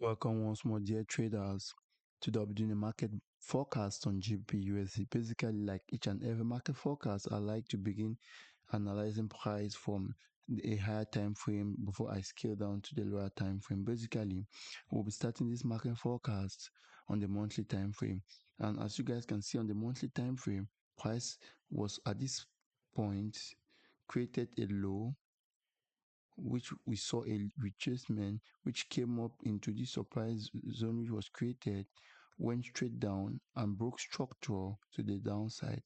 Welcome once more, dear traders. Today I'll be doing a market forecast on GBPUSD. Basically, like each and every market forecast, I like to begin analyzing price from a higher time frame before I scale down to the lower time frame. Basically, we'll be starting this market forecast on the monthly time frame. And as you guys can see on the monthly time frame, price was at this point created a low which we saw a retracement which came up into the surprise zone which was created, went straight down and broke structure to the downside,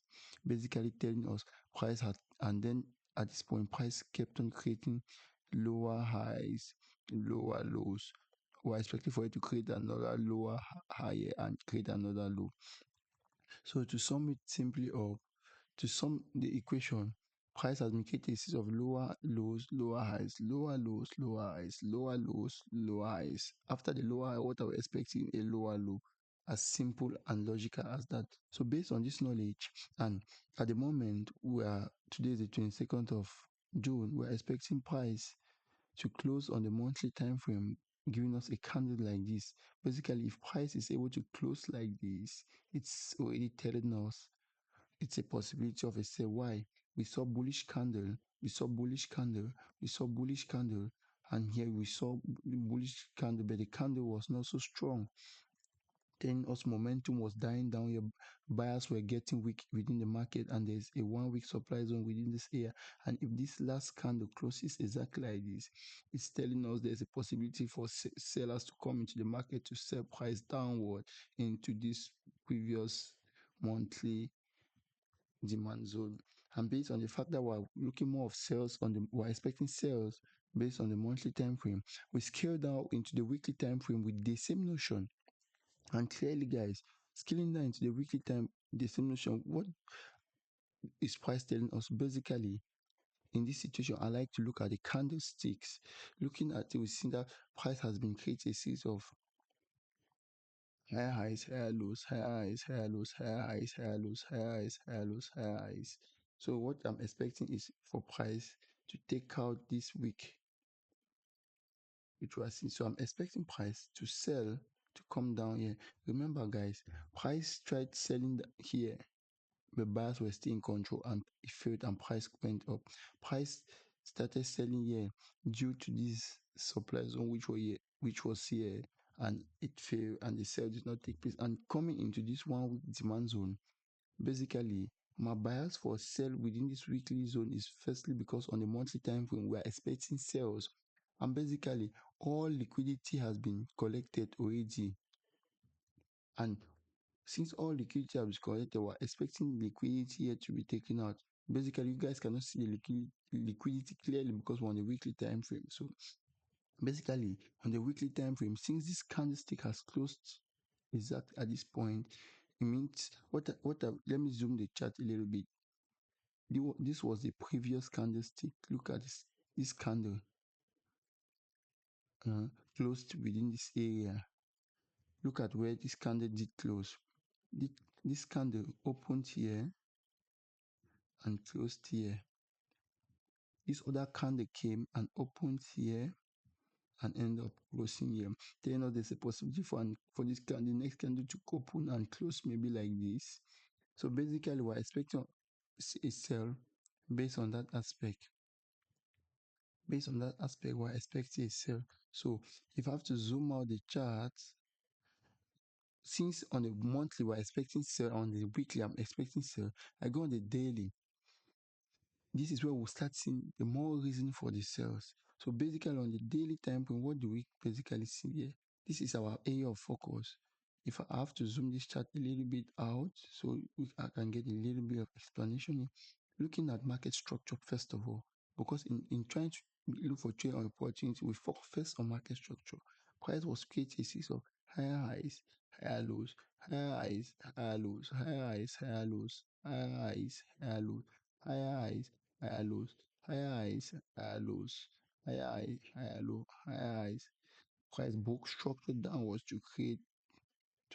basically telling us price had, and then at this point price kept on creating lower highs, lower lows. We're expecting for it to create another lower higher and create another low. So to sum it simply up, to sum the equation, price has been created a series of lower lows, lower highs, lower lows, lower highs, lower lows, lower highs. After the lower high, what are we expecting? A lower low. As simple and logical as that. So based on this knowledge, and at the moment today is the 22nd of June, we're expecting price to close on the monthly time frame, giving us a candle like this. Basically, if price is able to close like this, it's already telling us it's a possibility of a sell. Why? We saw bullish candle, we saw bullish candle, we saw bullish candle, and here we saw bullish candle, but the candle was not so strong. Then us momentum was dying down here. Buyers were getting weak within the market, and there's a 1 week supply zone within this area. And if this last candle closes exactly like this, it's telling us there's a possibility for sellers to come into the market to sell price downward into this previous monthly demand zone. And based on the fact that we're looking more of sales we're expecting sales based on the monthly time frame, we scale down into the weekly time frame with the same notion. And clearly, guys, scaling down into the weekly time, the same notion, what is price telling us? Basically, in this situation, I like to look at the candlesticks. Looking at it, we see that price has been creating a series of higher highs, higher lows, higher highs, higher lows, higher highs, higher lows, higher highs, higher lows, higher highs. So what I'm expecting is for price to take out this week, which was seen. So I'm expecting price to sell to come down here. Remember, guys, price tried selling here. The buyers were still in control and it failed and price went up. Price started selling here due to this supply zone which was here, and it failed and the sale did not take place. And coming into this 1 week demand zone, basically my bias for sell within this weekly zone is firstly because on the monthly time frame we are expecting sales, and basically all liquidity has been collected already, and since all liquidity has been collected, we're expecting liquidity here to be taken out. Basically, you guys cannot see the liquidity clearly because we're on the weekly time frame. So basically, on the weekly time frame, since this candlestick has closed exact at this point, it means let me zoom the chart a little bit. This was the previous candlestick. Look at this candle uh, closed within this area. Look at where this candle did close. This candle opened here and closed here. This other candle came and opened here and ended up closing here. Then there's a possibility for this candle, the next candle to open and close maybe like this. So basically, we're expecting a sell based on that aspect. Based on that aspect, we're expecting a sell. So if I have to zoom out the chart, since on the monthly we're expecting sell, on the weekly I'm expecting sell, I go on the daily. This is where we'll start seeing the more reason for the sales. So basically on the daily time frame, what do we basically see here? This is our area of focus. If I have to zoom this chart a little bit out so I can get a little bit of explanation here. Looking at market structure first of all, because in trying to look for trade opportunity, we focus first on market structure. Price was created a series of higher highs, higher lows, higher highs, higher lows, higher highs, higher lows, higher highs, higher lows, higher highs, higher lows, higher highs, higher lows, higher high, higher low, higher highs. Price broke structure downwards to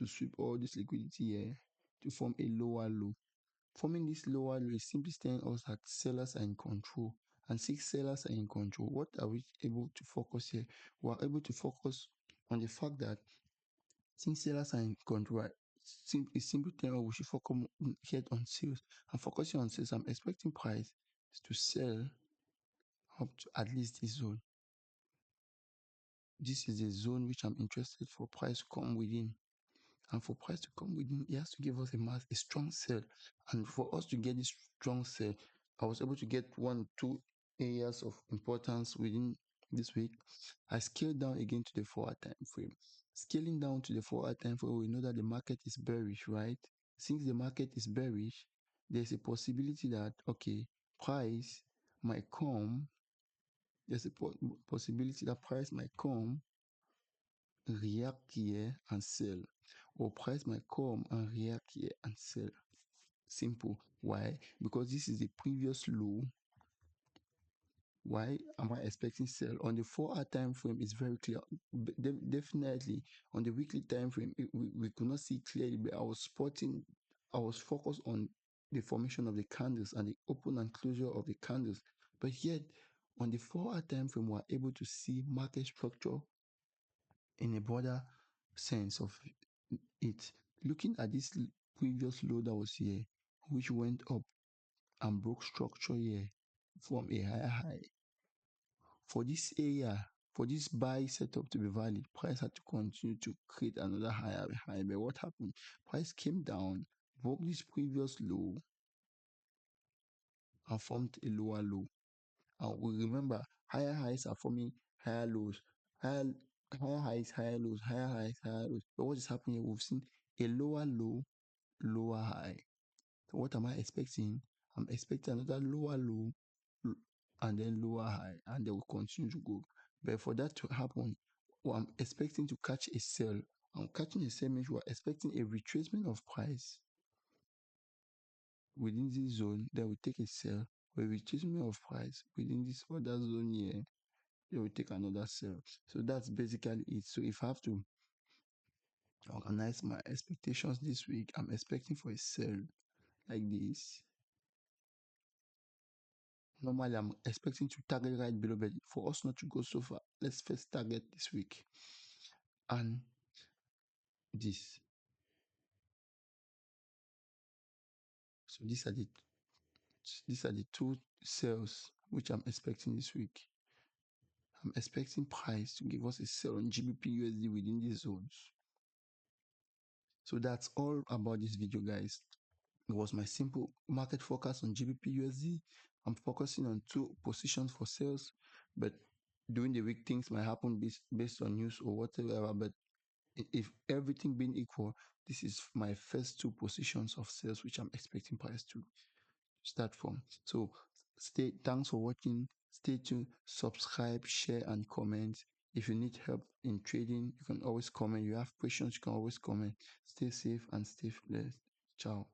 sweep all this liquidity here to form a lower low. Forming this lower low is simply telling us that sellers are in control. And since sellers are in control, what are we able to focus here? We are able to focus on the fact that since sellers are in control, a simple thing we should focus here on sales. I'm focusing on sales. I'm expecting price to sell up to at least this zone. This is a zone which I'm interested for price to come within. And for price to come within, it has to give us a strong sell. And for us to get this strong sell, I was able to get 2 areas of importance within this week. I scaled down again to the 4-hour time frame. Scaling down to the 4-hour time frame, we know that the market is bearish, right? Since the market is bearish, there's a possibility that, okay, price might come. There's a possibility that price might come, react here and sell, or price might come and react here and sell. Simple. Why? Because this is the previous low. Why am I expecting sell? On the 4-hour time frame, it's very clear. Definitely on the weekly time frame, we could not see clearly, but I was focused on the formation of the candles and the open and closure of the candles. But yet on the 4-hour time frame, we're able to see market structure in a broader sense of it. Looking at this previous low that was here, which went up and broke structure here from a higher high. For this area, for this buy setup to be valid, price had to continue to create another higher high. But what happened? Price came down, broke this previous low, and formed a lower low. And we remember higher highs are forming higher lows, higher higher highs, higher lows, higher highs, higher lows. But what is happening here? We've seen a lower low, lower high. So what am I expecting? I'm expecting another lower low and then lower high, and they will continue to go. But for that to happen, well, I'm expecting to catch a sell. I'm catching a sell means we're expecting a retracement of price within this zone. Then we take a sell. A retracement of price within this other zone here, they will take another sell. So that's basically it. So if I have to organize my expectations this week, I'm expecting for a sell like this. Normally, I'm expecting to target right below, but for us not to go so far, let's first target this week and this. So these are the two sales which I'm expecting this week. I'm expecting price to give us a sell on GBPUSD within these zones. So that's all about this video, guys. It was my simple market forecast on GBPUSD. I'm focusing on 2 positions for sales, but during the week things might happen based on news or whatever. But if everything being equal, this is my first 2 positions of sales which I'm expecting price to start from. So thanks for watching. Stay tuned, subscribe, share, and comment. If you need help in trading, you can always comment. You have questions, you can always comment. Stay safe and stay blessed. Ciao.